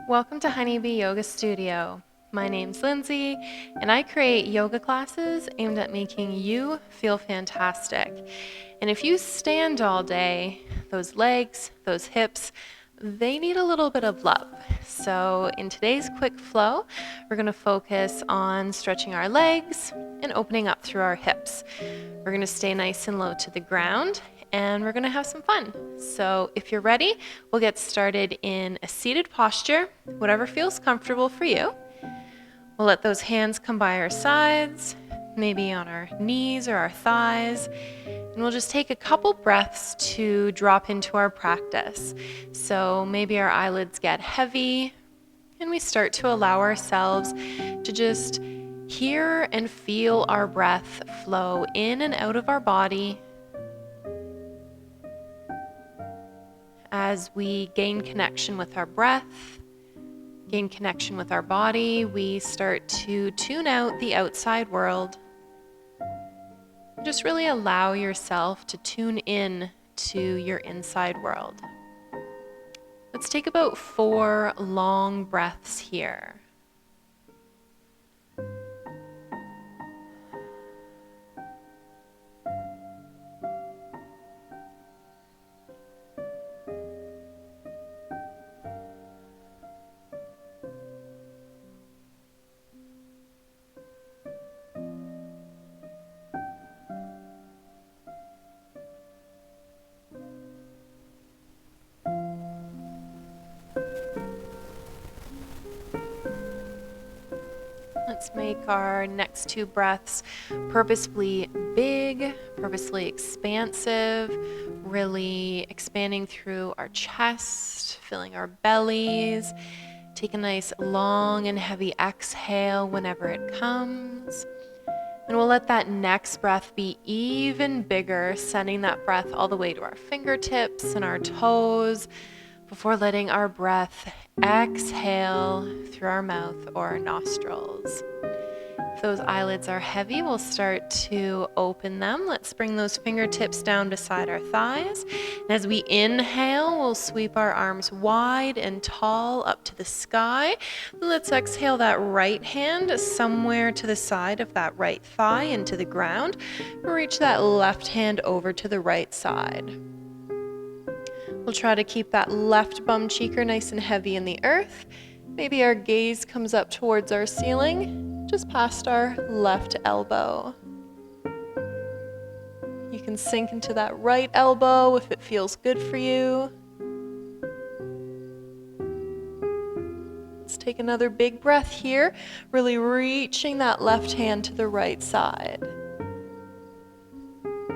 Welcome to Honeybee Yoga Studio. My name's Lindsay, and I create yoga classes aimed at making you feel fantastic. And if you stand all day, those legs, those hips, they need a little bit of love. So in today's quick flow, we're going to focus on stretching our legs and opening up through our hips. We're going to stay nice and low to the ground, and we're going to have some fun. So if you're ready, we'll get started in a seated posture, whatever feels comfortable for you. We'll let those hands come by our sides, maybe on our knees or our thighs, and we'll just take a couple breaths to drop into our practice. So maybe our eyelids get heavy, and we start to allow ourselves to just hear and feel our breath flow in and out of our body. As we gain connection with our breath, gain connection with our body, we start to tune out the outside world. Just really allow yourself to tune in to your inside world. Let's take about 4 long breaths here. Let's make our next 2 breaths purposefully big, purposefully expansive, really expanding through our chest, filling our bellies. Take a nice long and heavy exhale whenever it comes. And we'll let that next breath be even bigger, sending that breath all the way to our fingertips and our toes, before letting our breath exhale through our mouth or our nostrils. If those eyelids are heavy, we'll start to open them. Let's bring those fingertips down beside our thighs. And as we inhale, we'll sweep our arms wide and tall up to the sky. Let's exhale that right hand somewhere to the side of that right thigh into the ground. Reach that left hand over to the right side. We'll try to keep that left bum cheeker nice and heavy in the earth. Maybe our gaze comes up towards our ceiling, just past our left elbow. You can sink into that right elbow if it feels good for you. Let's take another big breath here, really reaching that left hand to the right side.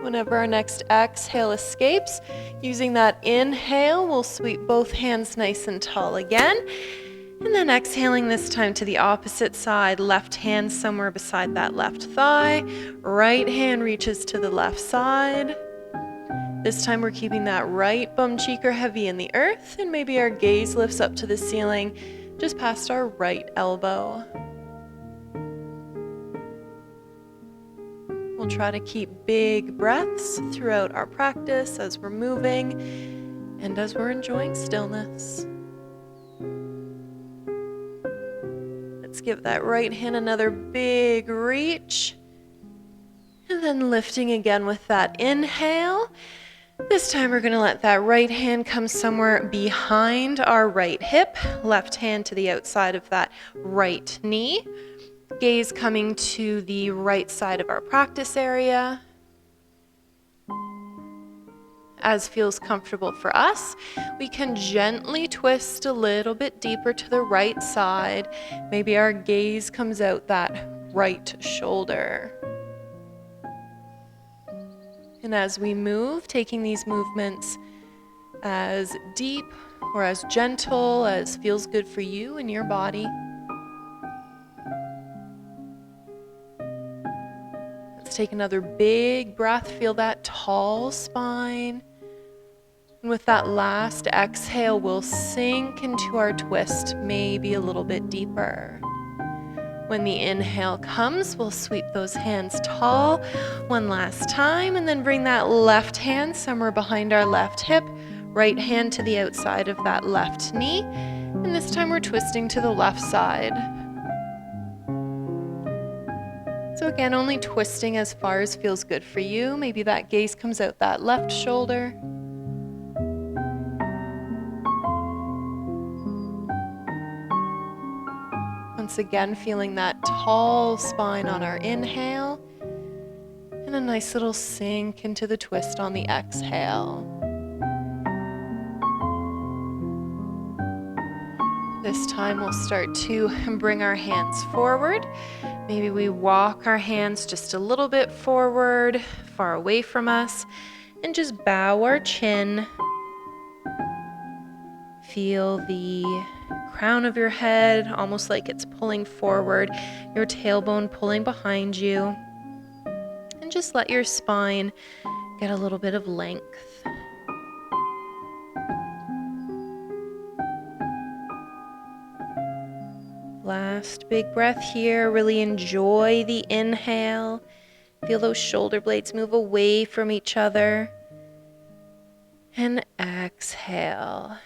Whenever our next exhale escapes, using that inhale, we'll sweep both hands nice and tall again. And then exhaling this time to the opposite side, left hand somewhere beside that left thigh. Right hand reaches to the left side. This time we're keeping that right bum cheeker heavy in the earth, and maybe our gaze lifts up to the ceiling just past our right elbow. We'll try to keep big breaths throughout our practice as we're moving and as we're enjoying stillness. Let's give that right hand another big reach, and then lifting again with that inhale. This time we're going to let that right hand come somewhere behind our right hip, left hand to the outside of that right knee. Gaze coming to the right side of our practice area. As feels comfortable for us, we can gently twist a little bit deeper to the right side. Maybe our gaze comes out that right shoulder. And as we move, taking these movements as deep or as gentle as feels good for you and your body. Take another big breath, feel that tall spine. And with that last exhale, we'll sink into our twist, maybe a little bit deeper. When the inhale comes, we'll sweep those hands tall one last time, and then bring that left hand somewhere behind our left hip, Right hand to the outside of that left knee. And this time we're twisting to the left side. So again, only twisting as far as feels good for you. Maybe that gaze comes out that left shoulder. Once again, feeling that tall spine on our inhale. And a nice little sink into the twist on the exhale. This time we'll start to bring our hands forward. Maybe we walk our hands just a little bit forward, far away from us, and just bow our chin. Feel the crown of your head almost like it's pulling forward, your tailbone pulling behind you. And just let your spine get a little bit of length. Last big breath here. Really enjoy the inhale. Feel those shoulder blades move away from each other. And exhale.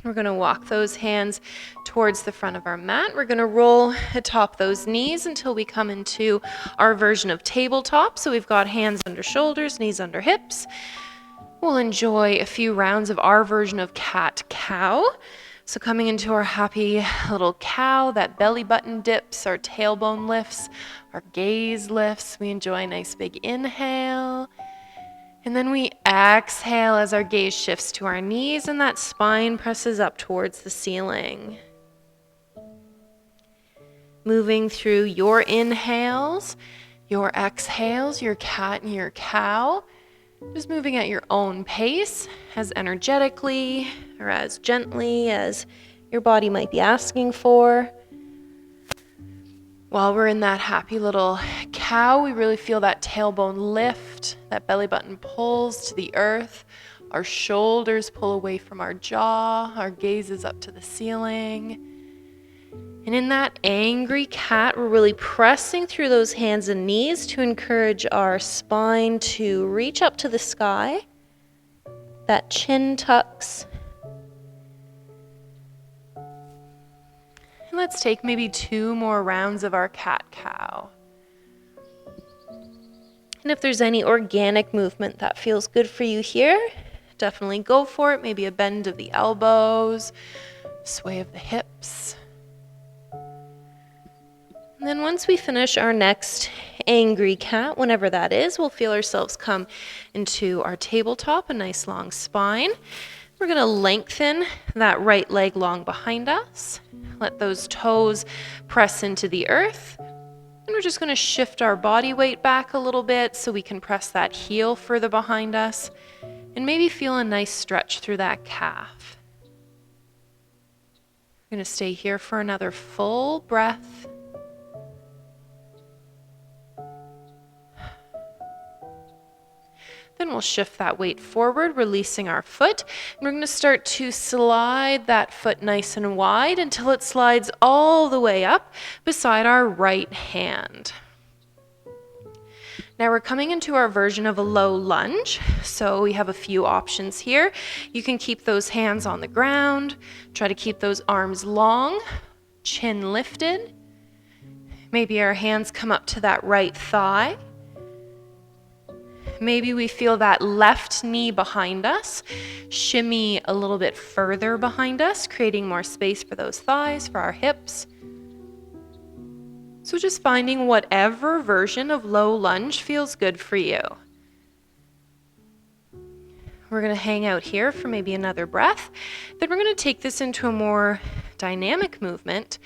We're going to walk those hands towards the front of our mat. We're going to roll atop those knees until we come into our version of tabletop. So we've got hands under shoulders, knees under hips. We'll enjoy a few rounds of our version of cat-cow. So coming into our happy little cow, that belly button dips, our tailbone lifts, our gaze lifts. We enjoy a nice big inhale. And then we exhale as our gaze shifts to our knees and that spine presses up towards the ceiling. Moving through your inhales, your exhales, your cat and your cow. Just moving at your own pace, as energetically or as gently as your body might be asking for. While we're in that happy little cow, we really feel that tailbone lift, that belly button pulls to the earth, our shoulders pull away from our jaw, our gaze is up to the ceiling. And in that angry cat, we're really pressing through those hands and knees to encourage our spine to reach up to the sky. That chin tucks. And let's take maybe 2 more rounds of our cat-cow. And if there's any organic movement that feels good for you here, definitely go for it. Maybe a bend of the elbows, sway of the hips. And then once we finish our next angry cat, whenever that is, we'll feel ourselves come into our tabletop, a nice long spine. We're going to lengthen that right leg long behind us. Let those toes press into the earth. And we're just going to shift our body weight back a little bit so we can press that heel further behind us and maybe feel a nice stretch through that calf. We're going to stay here for another full breath. Then we'll shift that weight forward, releasing our foot. And we're going to start to slide that foot nice and wide until it slides all the way up beside our right hand. Now we're coming into our version of a low lunge. So we have a few options here. You can keep those hands on the ground. Try to keep those arms long, chin lifted. Maybe our hands come up to that right thigh. Maybe we feel that left knee behind us, shimmy a little bit further behind us, creating more space for those thighs, for our hips. So just finding whatever version of low lunge feels good for you. We're going to hang out here for maybe another breath. Then we're going to take this into a more dynamic movement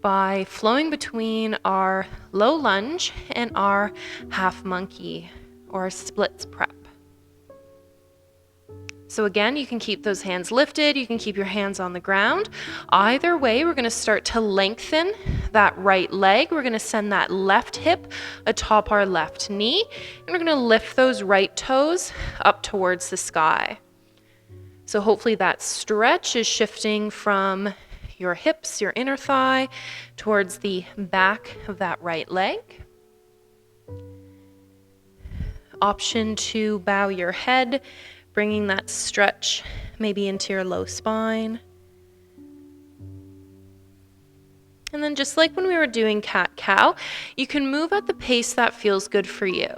by flowing between our low lunge and our half monkey or splits prep. So again, you can keep those hands lifted, you can keep your hands on the ground. Either way, we're going to start to lengthen that right leg. We're going to send that left hip atop our left knee, and we're going to lift those right toes up towards the sky. So hopefully that stretch is shifting from your hips, your inner thigh, towards the back of that right leg. Option to bow your head Bringing that stretch maybe into your low spine. And then just like when we were doing cat-cow, you can move at the pace that feels good for you.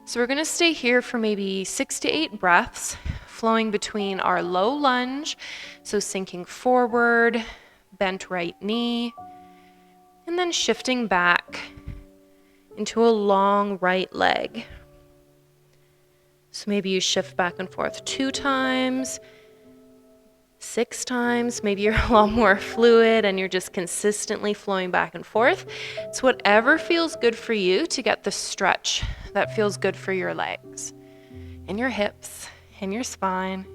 So we're going to stay here for maybe 6 to 8 breaths, flowing between our low lunge, so sinking forward, bent right knee, and then shifting back into a long right leg. So maybe you shift back and forth 2 times, 6 times, maybe you're a lot more fluid and you're just consistently flowing back and forth. It's whatever feels good for you to get the stretch that feels good for your legs and your hips and your spine.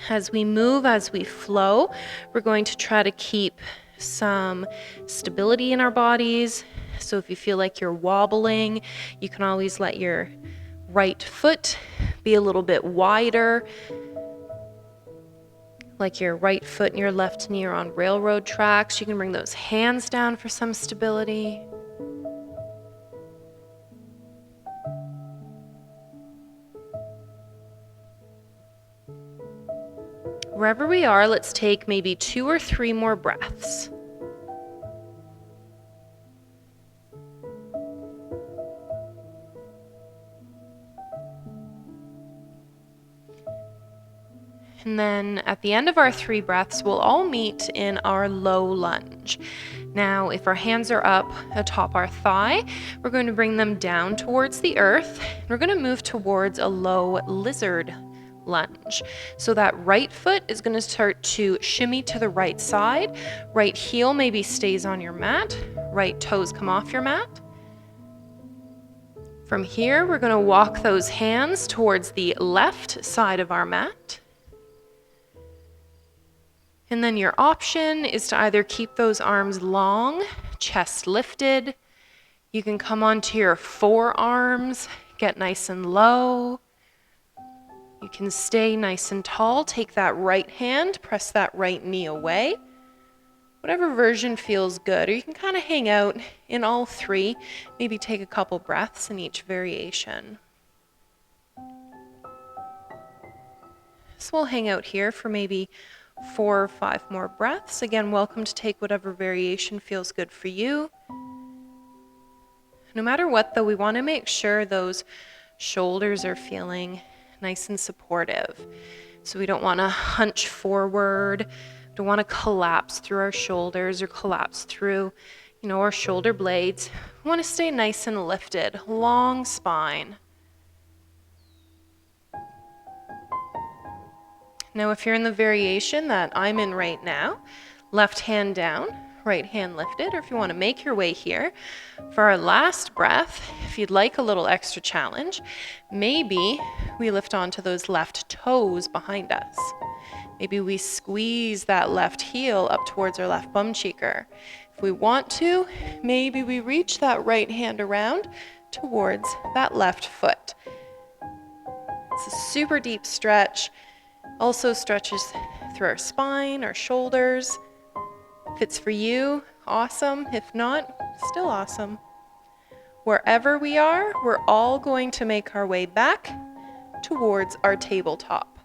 As we move, as we flow, we're going to try to keep some stability in our bodies. So if you feel like you're wobbling, you can always let your right foot be a little bit wider, like your right foot and your left knee are on railroad tracks. You can bring those hands down for some stability. Wherever we are, let's take maybe 2 or 3 more breaths. And then at the end of our 3 breaths, we'll all meet in our low lunge. Now, if our hands are up atop our thigh, we're going to bring them down towards the earth. We're going to move towards a low lizard lunge. So that right foot is going to start to shimmy to the right side. Right heel maybe stays on your mat. Right toes come off your mat. From here, we're going to walk those hands towards the left side of our mat. And then your option is to either keep those arms long, chest lifted. You can come onto your forearms, get nice and low. You can stay nice and tall. Take that right hand, press that right knee away. Whatever version feels good. Or you can kind of hang out in all 3. Maybe take a couple breaths in each variation. So we'll hang out here for maybe 4 or 5 more breaths. Again, welcome to take whatever variation feels good for you. No matter what, though, we want to make sure those shoulders are feeling nice and supportive. So we don't want to hunch forward, don't want to collapse through our shoulders or collapse through, our shoulder blades. We want to stay nice and lifted, long spine. Now, if you're in the variation that I'm in right now, left hand down, right hand lifted, or if you want to make your way here, for our last breath, if you'd like a little extra challenge, maybe we lift onto those left toes behind us. Maybe we squeeze that left heel up towards our left bum cheeker. If we want to, maybe we reach that right hand around towards that left foot. It's a super deep stretch. Also stretches through our spine, our shoulders. If it's for you, awesome. If not, still awesome. Wherever we are, we're all going to make our way back towards our tabletop.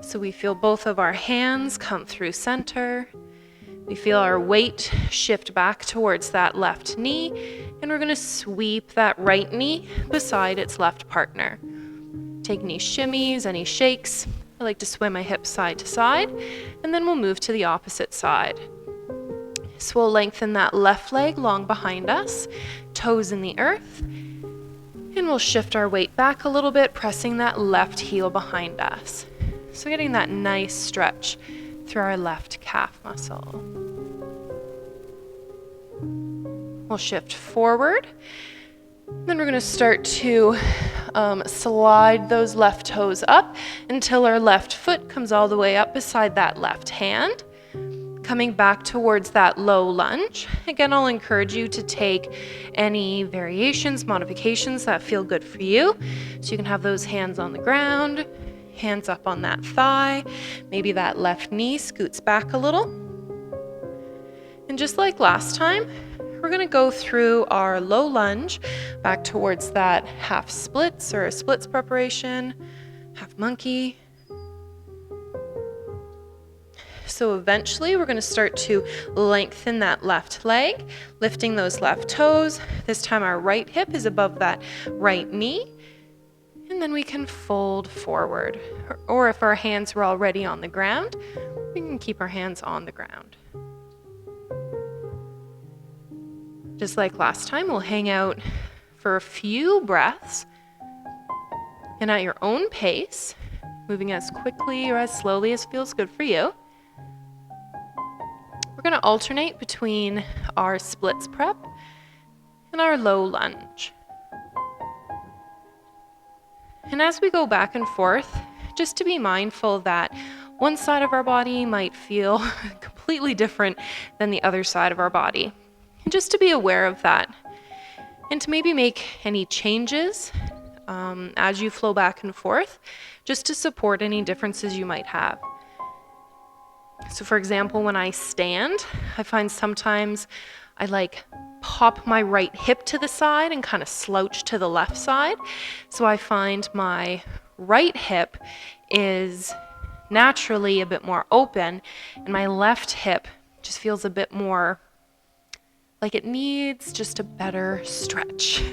So we feel both of our hands come through center. We feel our weight shift back towards that left knee, and we're going to sweep that right knee beside its left partner. Take any shimmies, any shakes. I like to sway my hips side to side, and then we'll move to the opposite side. So we'll lengthen that left leg long behind us, toes in the earth, and we'll shift our weight back a little bit, pressing that left heel behind us. So getting that nice stretch through our left calf muscle. We'll shift forward. Then we're going to start to slide those left toes up until our left foot comes all the way up beside that left hand. Coming back towards that low lunge. Again, I'll encourage you to take any variations, modifications that feel good for you. So you can have those hands on the ground, hands up on that thigh. Maybe that left knee scoots back a little. And just like last time, we're going to go through our low lunge back towards that half splits or a splits preparation, half monkey. So eventually we're going to start to lengthen that left leg, lifting those left toes. This time our right hip is above that right knee. And then we can fold forward. Or if our hands were already on the ground, we can keep our hands on the ground. Just like last time, we'll hang out for a few breaths and at your own pace, moving as quickly or as slowly as feels good for you. We're going to alternate between our splits prep and our low lunge. And as we go back and forth, just to be mindful that one side of our body might feel completely different than the other side of our body. And just to be aware of that. And to maybe make any changes as you flow back and forth, just to support any differences you might have. So for example, when I stand, I find sometimes I pop my right hip to the side and kind of slouch to the left side. So I find my right hip is naturally a bit more open and my left hip just feels a bit more like it needs just a better stretch.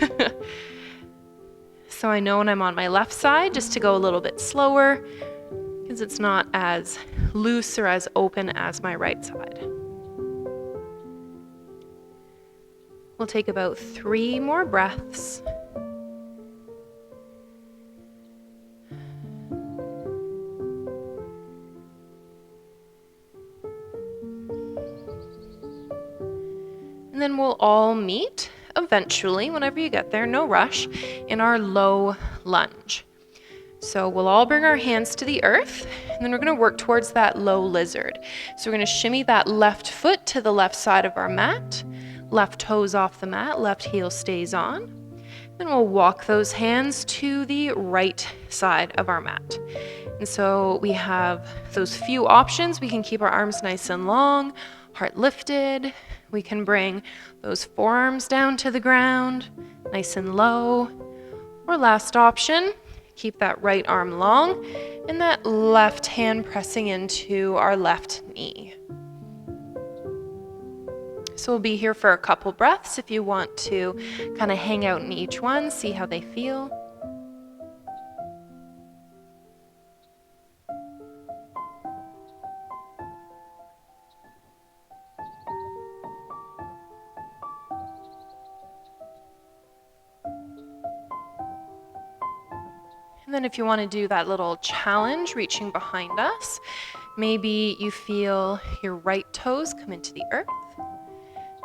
So I know when I'm on my left side just to go a little bit slower because it's not as loose or as open as my right side. We'll take about 3 more breaths. And then we'll all meet eventually, whenever you get there, no rush, in our low lunge. So we'll all bring our hands to the earth, and then we're going to work towards that low lizard. So we're going to shimmy that left foot to the left side of our mat, left toes off the mat, left heel stays on. Then we'll walk those hands to the right side of our mat. And so we have those few options. We can keep our arms nice and long, heart lifted. We can bring those forearms down to the ground, nice and low. Or last option, keep that right arm long and that left hand pressing into our left knee. So we'll be here for a couple breaths if you want to kind of hang out in each one, see how they feel. And then if you want to do that little challenge, reaching behind us, maybe you feel your right toes come into the earth.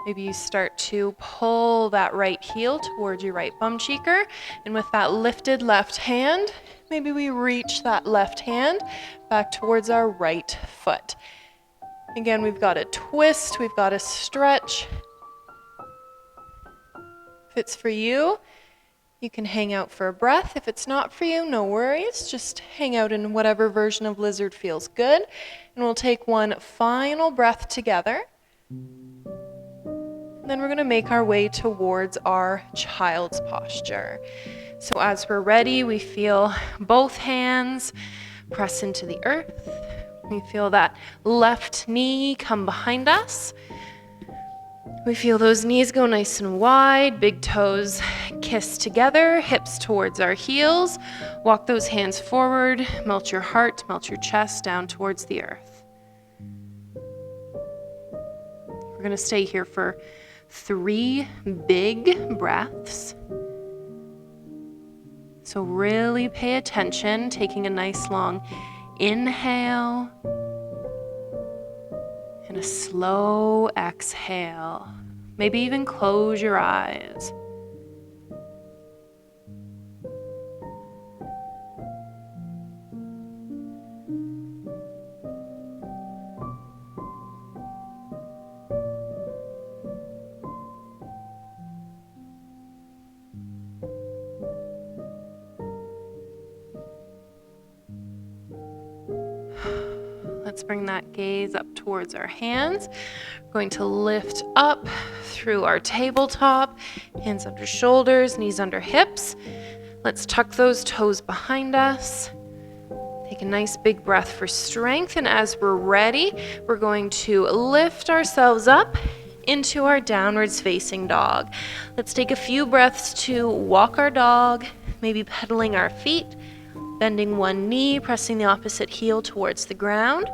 Maybe you start to pull that right heel towards your right bum cheeker. And with that lifted left hand, maybe we reach that left hand back towards our right foot. Again, we've got a twist, we've got a stretch. If it's for you, you can hang out for a breath. If it's not for you, no worries. Just hang out in whatever version of lizard feels good. And we'll take one final breath together. Then we're going to make our way towards our child's posture. So as we're ready, we feel both hands press into the earth. We feel that left knee come behind us. We feel those knees go nice and wide, big toes kiss together, hips towards our heels. Walk those hands forward, melt your heart, melt your chest down towards the earth. We're going to stay here for 3 big breaths. So really pay attention, taking a nice long inhale and a slow exhale. Maybe even close your eyes. Let's bring that gaze up towards our hands. We're going to lift up through our tabletop, hands under shoulders, knees under hips. Let's tuck those toes behind us. Take a nice big breath for strength, and as we're ready, we're going to lift ourselves up into our downwards facing dog. Let's take a few breaths to walk our dog, maybe pedaling our feet, bending one knee, pressing the opposite heel towards the ground.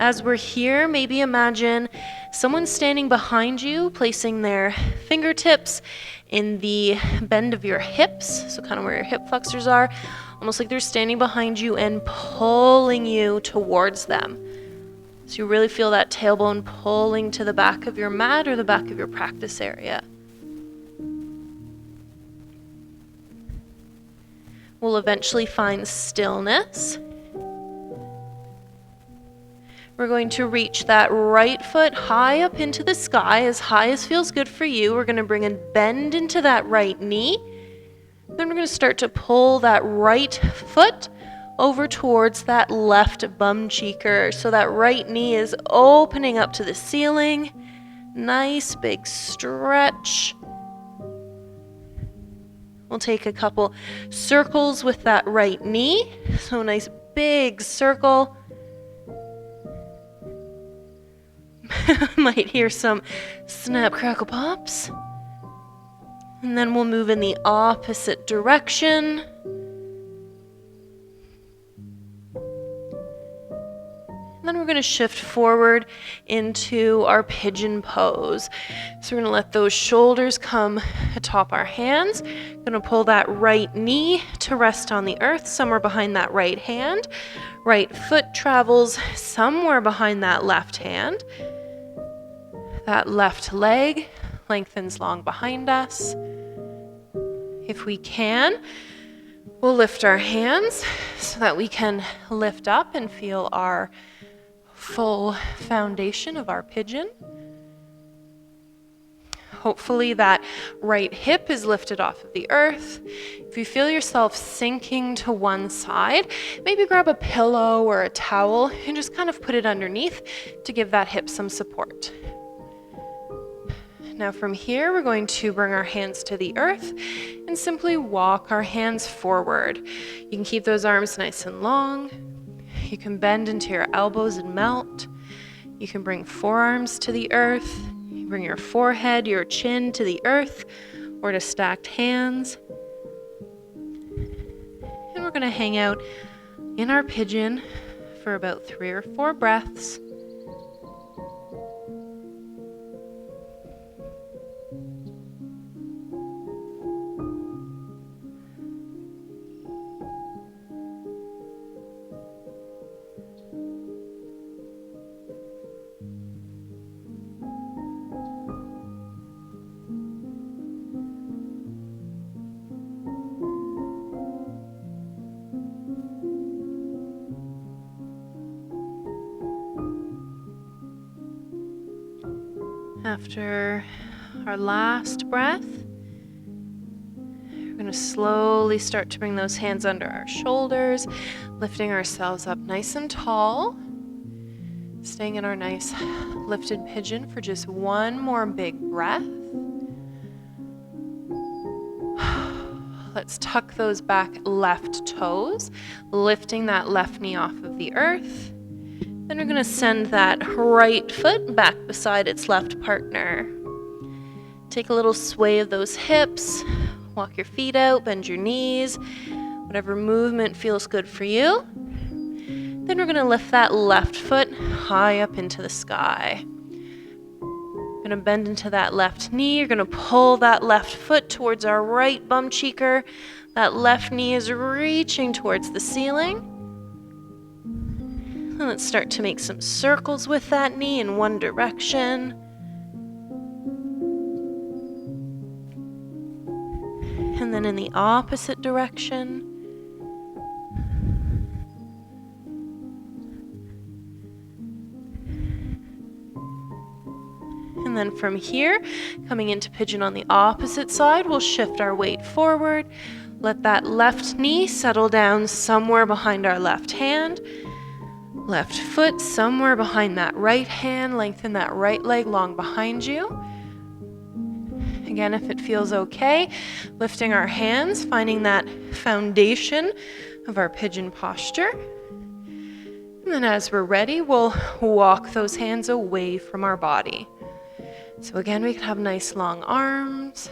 As we're here, maybe imagine someone standing behind you, placing their fingertips in the bend of your hips, so kind of where your hip flexors are, almost like they're standing behind you and pulling you towards them. So you really feel that tailbone pulling to the back of your mat or the back of your practice area. We'll eventually find stillness. We're going to reach that right foot high up into the sky, as high as feels good for you. We're going to bring a bend into that right knee. Then we're going to start to pull that right foot over towards that left bum cheeker. So that right knee is opening up to the ceiling. Nice big stretch. We'll take a couple circles with that right knee. So a nice big circle. Might hear some snap, crackle, pops. And then we'll move in the opposite direction. And then we're going to shift forward into our pigeon pose. So we're going to let those shoulders come atop our hands. Going to pull that right knee to rest on the earth, somewhere behind that right hand. Right foot travels somewhere behind that left hand. That left leg lengthens long behind us. If we can, we'll lift our hands so that we can lift up and feel our full foundation of our pigeon. Hopefully that right hip is lifted off of the earth. If you feel yourself sinking to one side, maybe grab a pillow or a towel and just kind of put it underneath to give that hip some support. Now from here, we're going to bring our hands to the earth and simply walk our hands forward. You can keep those arms nice and long. You can bend into your elbows and melt. You can bring forearms to the earth. You can bring your forehead, your chin to the earth or to stacked hands. And we're going to hang out in our pigeon for about 3 or 4 breaths. After our last breath, we're going to slowly start to bring those hands under our shoulders, lifting ourselves up nice and tall, staying in our nice lifted pigeon for just one more big breath. Let's tuck those back left toes, lifting that left knee off of the earth. Then we're going to send that right foot back beside its left partner. Take a little sway of those hips, walk your feet out, bend your knees, whatever movement feels good for you. Then we're going to lift that left foot high up into the sky. We're going to bend into that left knee. You're going to pull that left foot towards our right bum cheeker. That left knee is reaching towards the ceiling. And let's start to make some circles with that knee in one direction. And then in the opposite direction. And then from here, coming into pigeon on the opposite side, we'll shift our weight forward. Let that left knee settle down somewhere behind our left hand. Left foot somewhere behind that right hand. Lengthen that right leg long behind you. Again, if it feels okay, lifting our hands, finding that foundation of our pigeon posture. And then as we're ready, we'll walk those hands away from our body. So again, we can have nice long arms.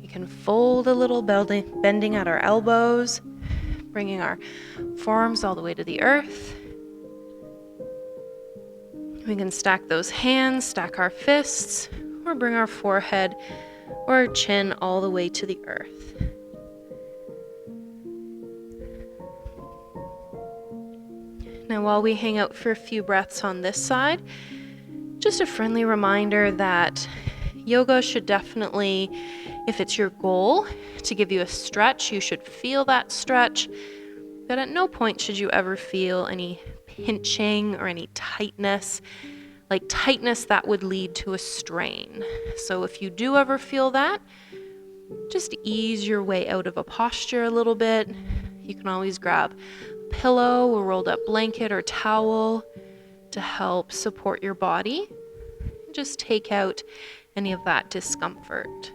We can fold a little, bending at our elbows, bringing our forearms all the way to the earth. We can stack those hands, stack our fists, or bring our forehead or our chin all the way to the earth. Now, while we hang out for a few breaths on this side, just a friendly reminder that yoga should definitely, if it's your goal to give you a stretch, you should feel that stretch, but at no point should you ever feel any pinching or any tightness, like tightness that would lead to a strain. So if you do ever feel that, just ease your way out of a posture a little bit. You can always grab a pillow, a rolled up blanket or towel to help support your body. Just take out any of that discomfort.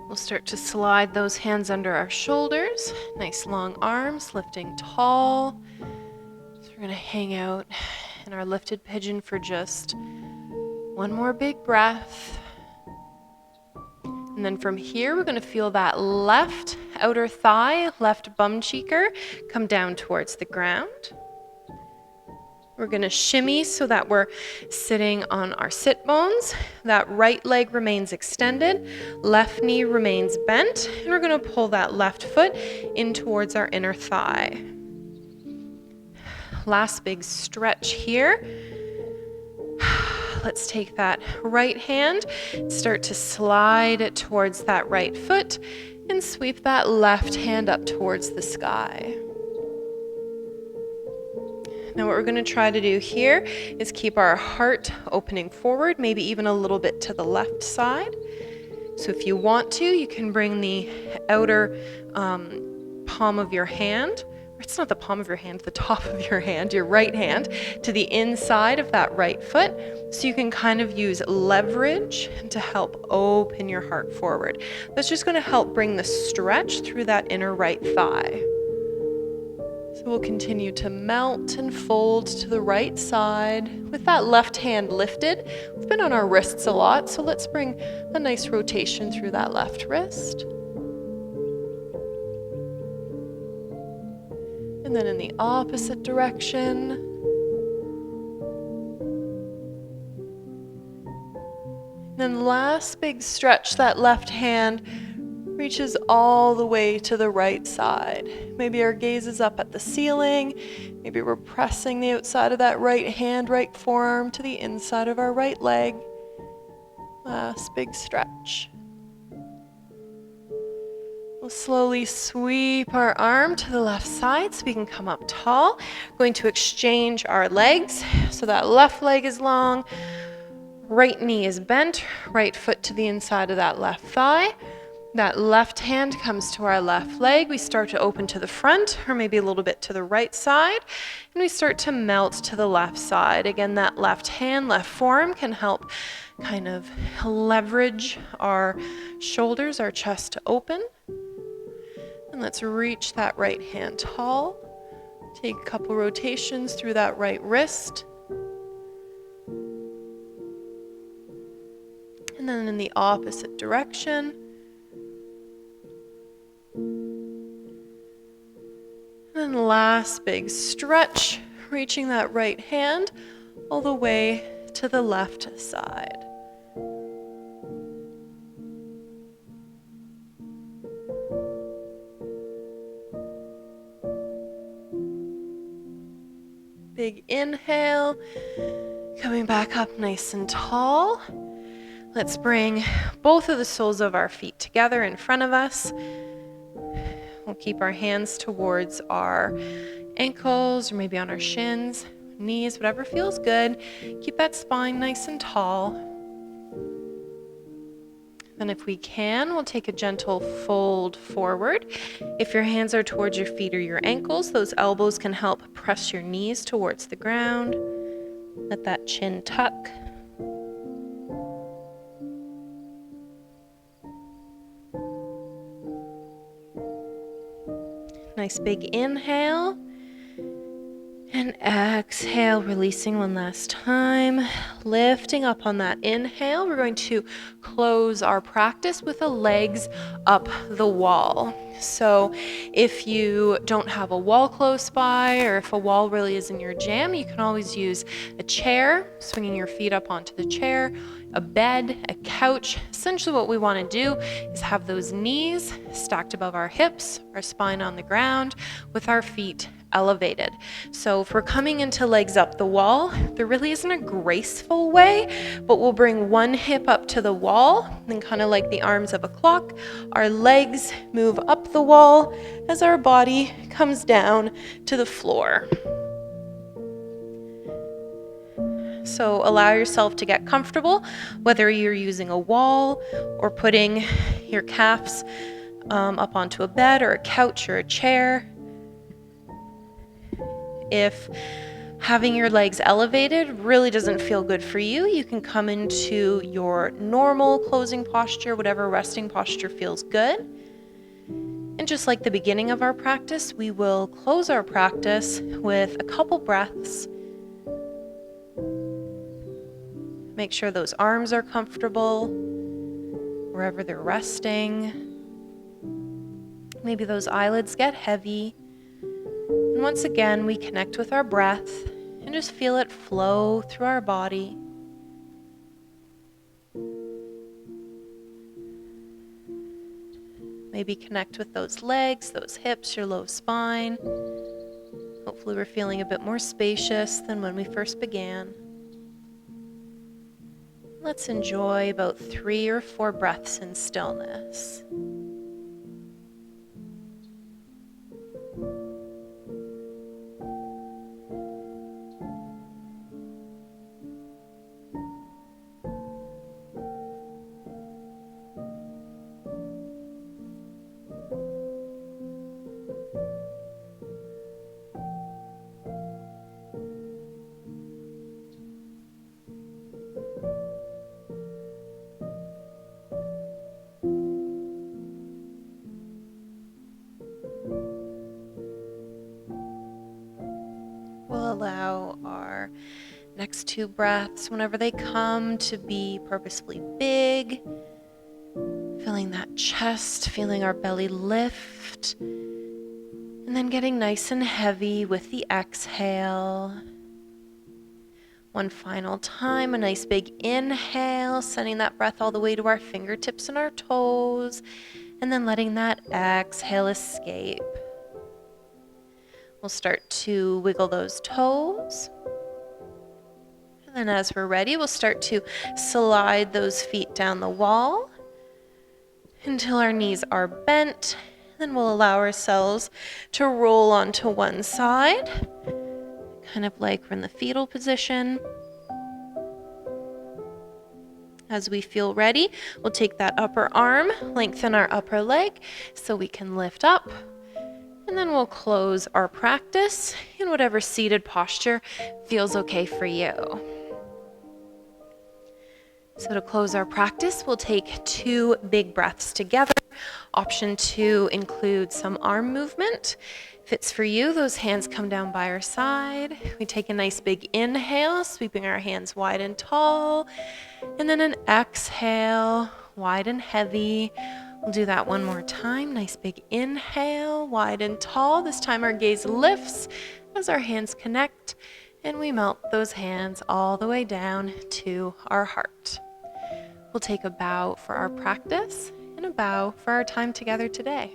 We'll start to slide those hands under our shoulders. Nice long arms, lifting tall. So we're going to hang out in our lifted pigeon for just one more big breath. And then from here, we're going to feel that left outer thigh, left bum cheeker come down towards the ground. We're going to shimmy so that we're sitting on our sit bones. That right leg remains extended, left knee remains bent, and we're going to pull that left foot in towards our inner thigh. Last big stretch here. Let's take that right hand, start to slide it towards that right foot, and sweep that left hand up towards the sky. Now what we're going to try to do here is keep our heart opening forward, maybe even a little bit to the left side. So if you want to, you can bring the outer palm of your hand, or it's not the palm of your hand, the top of your hand, your right hand, to the inside of that right foot. So you can kind of use leverage to help open your heart forward. That's just going to help bring the stretch through that inner right thigh. So we'll continue to melt and fold to the right side with that left hand lifted. We've been on our wrists a lot, so let's bring a nice rotation through that left wrist. And then in the opposite direction. And then last big stretch, that left hand reaches all the way to the right side. Maybe our gaze is up at the ceiling. Maybe we're pressing the outside of that right hand, right forearm to the inside of our right leg. Last big stretch. We'll slowly sweep our arm to the left side so we can come up tall. We're going to exchange our legs. So that left leg is long, right knee is bent, right foot to the inside of that left thigh. That left hand comes to our left leg. We start to open to the front or maybe a little bit to the right side. And we start to melt to the left side. Again, that left hand, left forearm can help kind of leverage our shoulders, our chest to open. And let's reach that right hand tall. Take a couple rotations through that right wrist. And then in the opposite direction. And then last big stretch, reaching that right hand all the way to the left side. Big inhale, coming back up nice and tall. Let's bring both of the soles of our feet together in front of us. We'll We'll keep our hands towards our ankles or maybe on our shins, knees, whatever feels good. Keep that spine nice and tall. Then if we can, we'll take a gentle fold forward. If your hands are towards your feet or your ankles, those elbows can help press your knees towards the ground. Let that chin tuck. Nice big inhale. And exhale, releasing one last time. Lifting up on that inhale, we're going to close our practice with the legs up the wall. So if you don't have a wall close by, or if a wall really isn't your jam, you can always use a chair, swinging your feet up onto the chair, a bed, a couch. Essentially what we want to do is have those knees stacked above our hips, our spine on the ground, with our feet elevated. So if we're coming into legs up the wall, there really isn't a graceful way, but we'll bring one hip up to the wall, and kind of like the arms of a clock, our legs move up the wall as our body comes down to the floor. So allow yourself to get comfortable, whether you're using a wall or putting your calves up onto a bed or a couch or a chair. If having your legs elevated really doesn't feel good for you, you can come into your normal closing posture, whatever resting posture feels good. And just like the beginning of our practice, we will close our practice with a couple breaths. Make sure those arms are comfortable wherever they're resting. Maybe those eyelids get heavy. And once again, we connect with our breath and just feel it flow through our body. Maybe connect with those legs, those hips, your low spine. Hopefully we're feeling a bit more spacious than when we first began. Let's enjoy about 3 or 4 breaths in stillness. We'll allow our next 2 breaths, whenever they come, to be purposefully big, feeling that chest, feeling our belly lift, and then getting nice and heavy with the exhale. One final time, a nice big inhale, sending that breath all the way to our fingertips and our toes, and then letting that exhale escape. We'll start to wiggle those toes. And then as we're ready, we'll start to slide those feet down the wall until our knees are bent. Then we'll allow ourselves to roll onto one side, kind of like we're in the fetal position. As we feel ready, we'll take that upper arm, lengthen our upper leg so we can lift up. And then we'll close our practice in whatever seated posture feels okay for you. So to close our practice, we'll take 2 big breaths together. Option 2 includes some arm movement. If it's for you, those hands come down by our side. We take a nice big inhale, sweeping our hands wide and tall. And then an exhale, wide and heavy. We'll do that one more time. Nice big inhale, wide and tall. This time our gaze lifts as our hands connect, and we melt those hands all the way down to our heart. We'll take a bow for our practice and a bow for our time together today.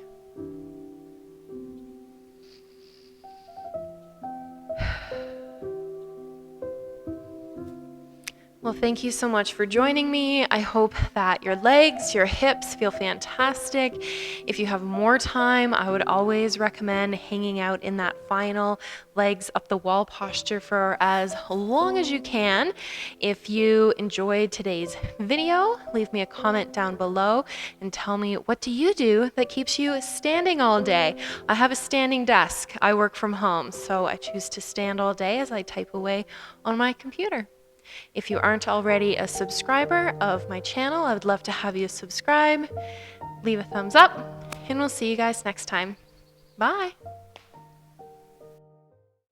Well, thank you so much for joining me. I hope that your legs, your hips feel fantastic. If you have more time, I would always recommend hanging out in that final legs up the wall posture for as long as you can. If you enjoyed today's video, leave me a comment down below and tell me, what do you do that keeps you standing all day? I have a standing desk. I work from home, so I choose to stand all day as I type away on my computer. If you aren't already a subscriber of my channel, I would love to have you subscribe, leave a thumbs up, and we'll see you guys next time. Bye.